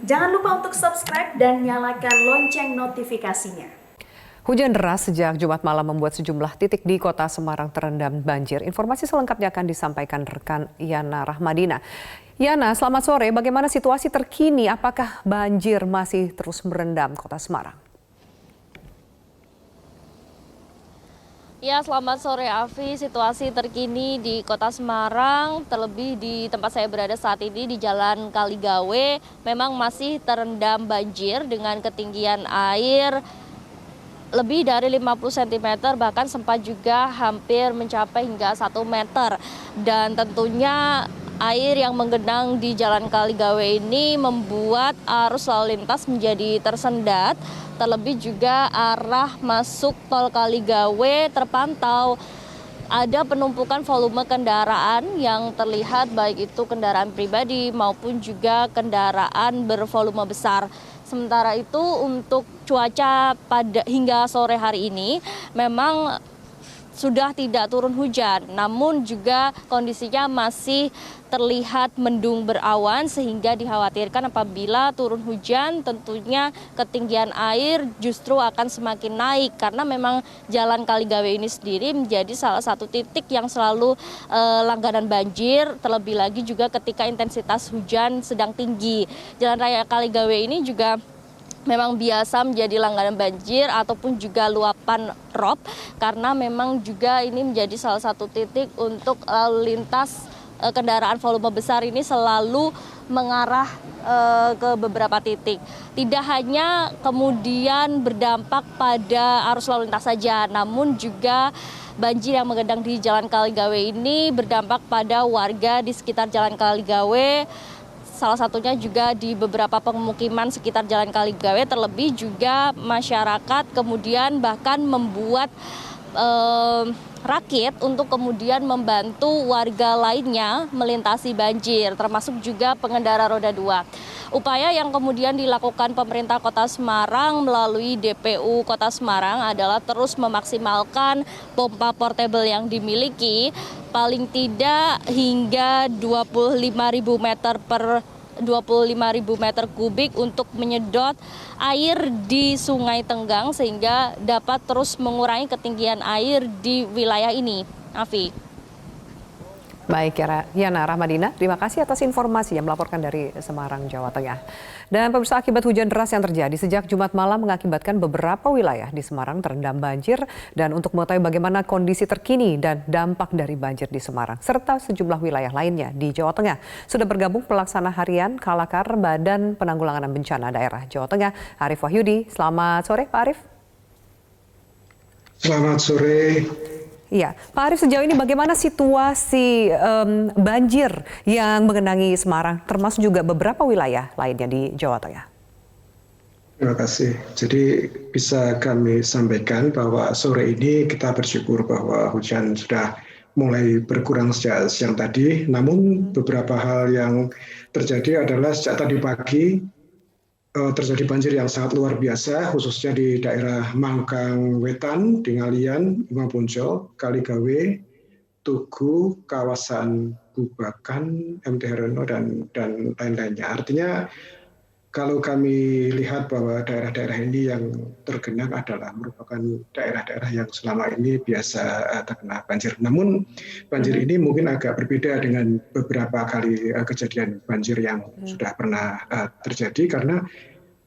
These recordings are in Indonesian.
Jangan lupa untuk subscribe dan nyalakan lonceng notifikasinya. Hujan deras sejak Jumat malam membuat sejumlah titik di kota Semarang terendam banjir. Informasi selengkapnya akan disampaikan rekan Yana Rahmadina. Yana, selamat sore. Bagaimana situasi terkini? Apakah banjir masih terus merendam kota Semarang? Ya, selamat sore Afi. Situasi terkini di Kota Semarang, terlebih di tempat saya berada saat ini di Jalan Kaligawe, memang masih terendam banjir dengan ketinggian air lebih dari 50 cm, bahkan sempat juga hampir mencapai hingga 1 meter. Dan tentunya air yang menggenang di Jalan Kaligawe ini membuat arus lalu lintas menjadi tersendat. Terlebih juga arah masuk tol Kaligawe terpantau ada penumpukan volume kendaraan yang terlihat baik itu kendaraan pribadi maupun juga kendaraan bervolume besar. Sementara itu untuk cuaca pada hingga sore hari ini memang sudah tidak turun hujan, namun juga kondisinya masih terlihat mendung berawan sehingga dikhawatirkan apabila turun hujan tentunya ketinggian air justru akan semakin naik karena memang Jalan Kaligawe ini sendiri menjadi salah satu titik yang selalu langganan banjir, terlebih lagi juga ketika intensitas hujan sedang tinggi. Jalan Raya Kaligawe ini juga memang biasa menjadi langganan banjir ataupun juga luapan rop karena memang juga ini menjadi salah satu titik untuk lalu lintas kendaraan volume besar ini selalu mengarah ke beberapa titik. Tidak hanya kemudian berdampak pada arus lalu lintas saja, namun juga banjir yang menggenang di Jalan Kaligawe ini berdampak pada warga di sekitar Jalan Kaligawe. Salah satunya juga di beberapa pemukiman sekitar Jalan Kaligawe, terlebih juga masyarakat kemudian bahkan membuat rakit untuk kemudian membantu warga lainnya melintasi banjir, termasuk juga pengendara roda 2. Upaya yang kemudian dilakukan pemerintah Kota Semarang melalui DPU Kota Semarang adalah terus memaksimalkan pompa portable yang dimiliki, paling tidak hingga 25.000 meter kubik untuk menyedot air di Sungai Tenggang sehingga dapat terus mengurangi ketinggian air di wilayah ini. Afi. Baik, Yana Rahmadina, terima kasih atas informasi yang melaporkan dari Semarang, Jawa Tengah. Dan pemirsa, akibat hujan deras yang terjadi sejak Jumat malam mengakibatkan beberapa wilayah di Semarang terendam banjir. Dan untuk mengetahui bagaimana kondisi terkini dan dampak dari banjir di Semarang, serta sejumlah wilayah lainnya di Jawa Tengah, sudah bergabung pelaksana harian Kalakar Badan Penanggulangan Bencana Daerah Jawa Tengah, Arief Wahyudi. Selamat sore, Pak Arief. Selamat sore. Iya, Pak Arief, sejauh ini bagaimana situasi banjir yang mengenangi Semarang, termasuk juga beberapa wilayah lainnya di Jawa Tengah? Terima kasih. Jadi bisa kami sampaikan bahwa sore ini kita bersyukur bahwa hujan sudah mulai berkurang sejak siang tadi. Namun beberapa hal yang terjadi adalah sejak tadi pagi terjadi banjir yang sangat luar biasa, khususnya di daerah Mangkang Wetan, di Ngalian, Imamponco, Kaligawe, Tugu, kawasan Bubakan, MT Haryono, dan lain-lainnya. Artinya kalau kami lihat bahwa daerah-daerah ini yang tergenang adalah merupakan daerah-daerah yang selama ini biasa terkena banjir. Namun banjir ini mungkin agak berbeda dengan beberapa kali kejadian banjir yang sudah pernah terjadi karena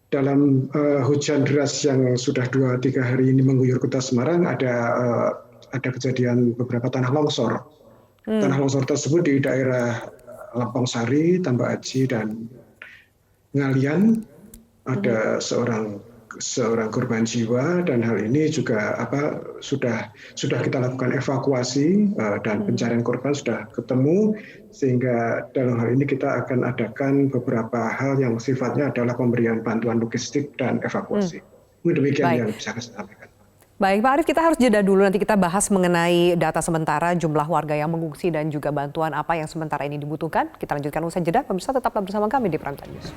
dalam hujan deras yang sudah 2-3 hari ini mengguyur kota Semarang ada kejadian beberapa tanah longsor. Tanah longsor tersebut di daerah Lampung Sari, Tambak Aji, dan Ngalian ada seorang korban jiwa, dan hal ini juga sudah kita lakukan evakuasi dan pencarian korban sudah ketemu, sehingga dalam hal ini kita akan adakan beberapa hal yang sifatnya adalah pemberian bantuan logistik dan evakuasi. Demikian yang bisa saya sampaikan. Baik, Pak Arief, kita harus jeda dulu, nanti kita bahas mengenai data sementara jumlah warga yang mengungsi dan juga bantuan apa yang sementara ini dibutuhkan. Kita lanjutkan usai jeda, pemirsa tetaplah bersama kami di Prime Time News.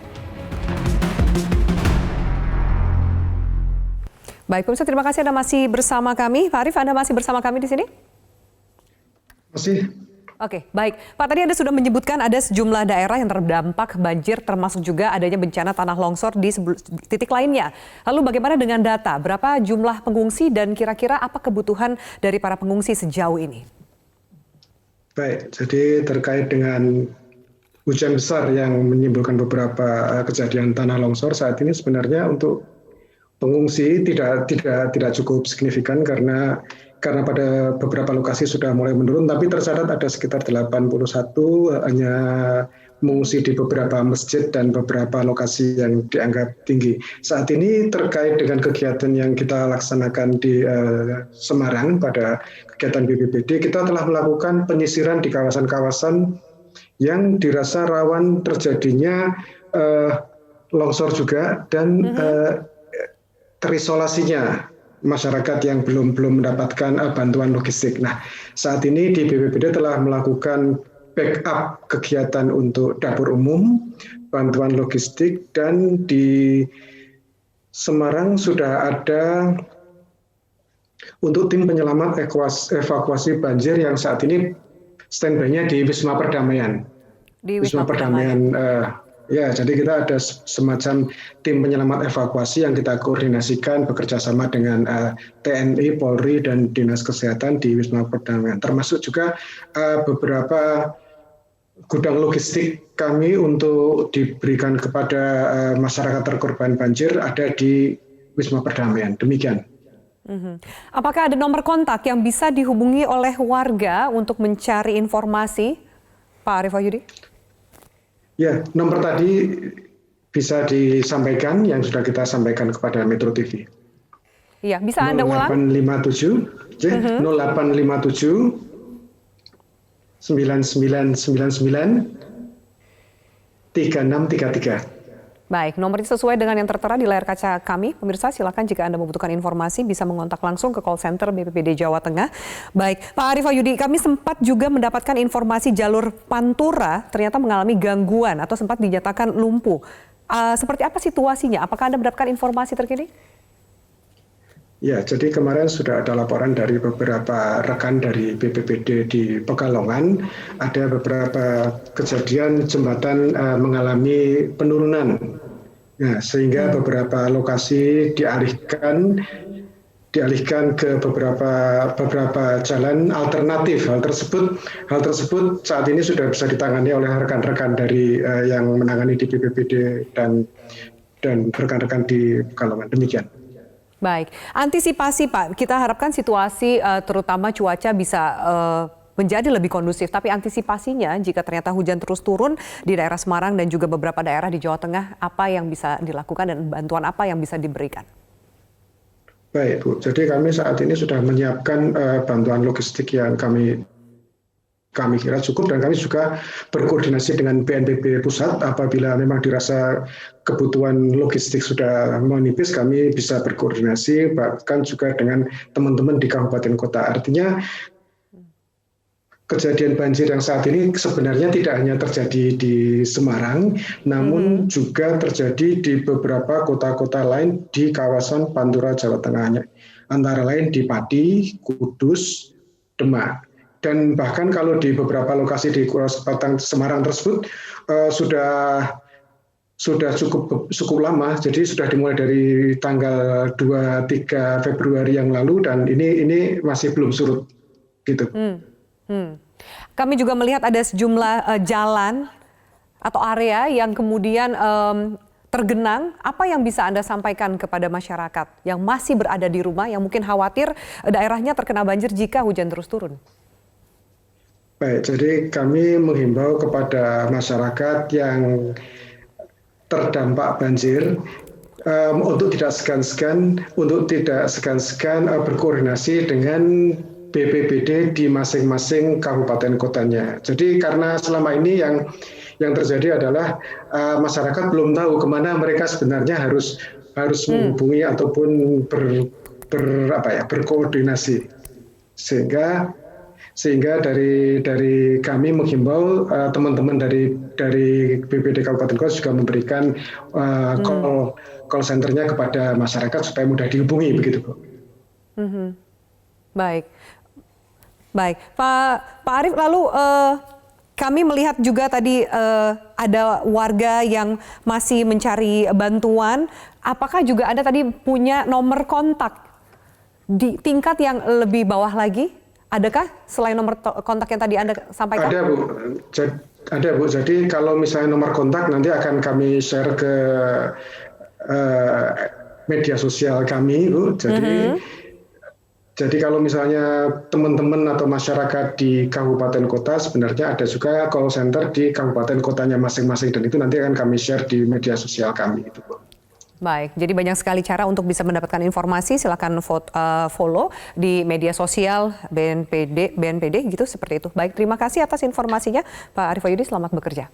Baik, pemirsa, terima kasih Anda masih bersama kami. Pak Arief, Anda masih bersama kami di sini? Masih. Oke, baik. Pak, tadi Anda sudah menyebutkan ada sejumlah daerah yang terdampak banjir, termasuk juga adanya bencana tanah longsor di titik lainnya. Lalu bagaimana dengan data? Berapa jumlah pengungsi dan kira-kira apa kebutuhan dari para pengungsi sejauh ini? Baik, jadi terkait dengan hujan besar yang menimbulkan beberapa kejadian tanah longsor saat ini sebenarnya untuk pengungsi tidak cukup signifikan karena pada beberapa lokasi sudah mulai menurun, tapi tercatat ada sekitar 81 hanya mengungsi di beberapa masjid dan beberapa lokasi yang dianggap tinggi. Saat ini terkait dengan kegiatan yang kita laksanakan di Semarang pada kegiatan BPBD, kita telah melakukan penyisiran di kawasan-kawasan yang dirasa rawan terjadinya longsor juga dan terisolasinya masyarakat yang belum mendapatkan bantuan logistik. Nah, saat ini di BPBD telah melakukan backup kegiatan untuk dapur umum, bantuan logistik, dan di Semarang sudah ada untuk tim penyelamat evakuasi banjir yang saat ini standby-nya di Wisma Perdamaian. Di Wisma Perdamaian. Ya, jadi kita ada semacam tim penyelamat evakuasi yang kita koordinasikan bekerja sama dengan TNI, Polri, dan Dinas Kesehatan di Wisma Perdamaian. Termasuk juga beberapa gudang logistik kami untuk diberikan kepada masyarakat terkorban banjir ada di Wisma Perdamaian. Demikian. Apakah ada nomor kontak yang bisa dihubungi oleh warga untuk mencari informasi, Pak Arief Wahyudi? Ya, nomor tadi bisa disampaikan yang sudah kita sampaikan kepada Metro TV. Iya, bisa Anda ulang? 0857 9999 3633. Baik, nomor itu sesuai dengan yang tertera di layar kaca kami. Pemirsa, silakan jika Anda membutuhkan informasi bisa mengontak langsung ke call center BPBD Jawa Tengah. Baik, Pak Arief Wahyudi, kami sempat juga mendapatkan informasi jalur Pantura ternyata mengalami gangguan atau sempat dinyatakan lumpuh. Seperti apa situasinya? Apakah Anda mendapatkan informasi terkini? Ya, jadi kemarin sudah ada laporan dari beberapa rekan dari BPBD di Pekalongan, ada beberapa kejadian jembatan mengalami penurunan, ya, sehingga beberapa lokasi dialihkan ke beberapa jalan alternatif. Hal tersebut saat ini sudah bisa ditangani oleh rekan-rekan dari yang menangani di BPBD dan rekan-rekan di Pekalongan. Demikian. Baik, antisipasi Pak, kita harapkan situasi terutama cuaca bisa menjadi lebih kondusif. Tapi antisipasinya jika ternyata hujan terus turun di daerah Semarang dan juga beberapa daerah di Jawa Tengah, apa yang bisa dilakukan dan bantuan apa yang bisa diberikan? Baik Bu, jadi kami saat ini sudah menyiapkan bantuan logistik yang kami kira cukup, dan kami juga berkoordinasi dengan BNPB pusat. Apabila memang dirasa kebutuhan logistik sudah menipis, kami bisa berkoordinasi bahkan juga dengan teman-teman di kabupaten kota. Artinya kejadian banjir yang saat ini sebenarnya tidak hanya terjadi di Semarang, namun juga terjadi di beberapa kota-kota lain di kawasan Pantura Jawa Tengah, antara lain di Pati, Kudus, Demak. Dan bahkan kalau di beberapa lokasi di Kabupaten Semarang tersebut sudah cukup lama, jadi sudah dimulai dari tanggal 2-3 Februari yang lalu, dan ini masih belum surut gitu. Kami juga melihat ada sejumlah jalan atau area yang kemudian tergenang. Apa yang bisa Anda sampaikan kepada masyarakat yang masih berada di rumah, yang mungkin khawatir daerahnya terkena banjir jika hujan terus turun? Baik, jadi kami menghimbau kepada masyarakat yang terdampak banjir untuk tidak segan-segan berkoordinasi dengan BPBD di masing-masing kabupaten kotanya. Jadi karena selama ini yang terjadi adalah masyarakat belum tahu kemana mereka sebenarnya harus menghubungi ataupun berkoordinasi, sehingga dari kami menghimbau teman-teman dari BPBD Kabupaten Kota juga memberikan call centernya kepada masyarakat supaya mudah dihubungi, begitu Bu. Baik, Baik, Pak Arief, lalu kami melihat juga tadi ada warga yang masih mencari bantuan. Apakah juga Anda tadi punya nomor kontak di tingkat yang lebih bawah lagi? Adakah selain nomor kontak yang tadi Anda sampaikan? Ada, Bu. Ada, Bu. Jadi kalau misalnya nomor kontak nanti akan kami share ke media sosial kami, Bu. Jadi kalau misalnya teman-teman atau masyarakat di kabupaten kota, sebenarnya ada juga call center di kabupaten kotanya masing-masing, dan itu nanti akan kami share di media sosial kami. Itu, Bu. Baik, jadi banyak sekali cara untuk bisa mendapatkan informasi. Silakan follow di media sosial BNPD gitu, seperti itu. Baik, terima kasih atas informasinya Pak Arief Wahyudi, selamat bekerja.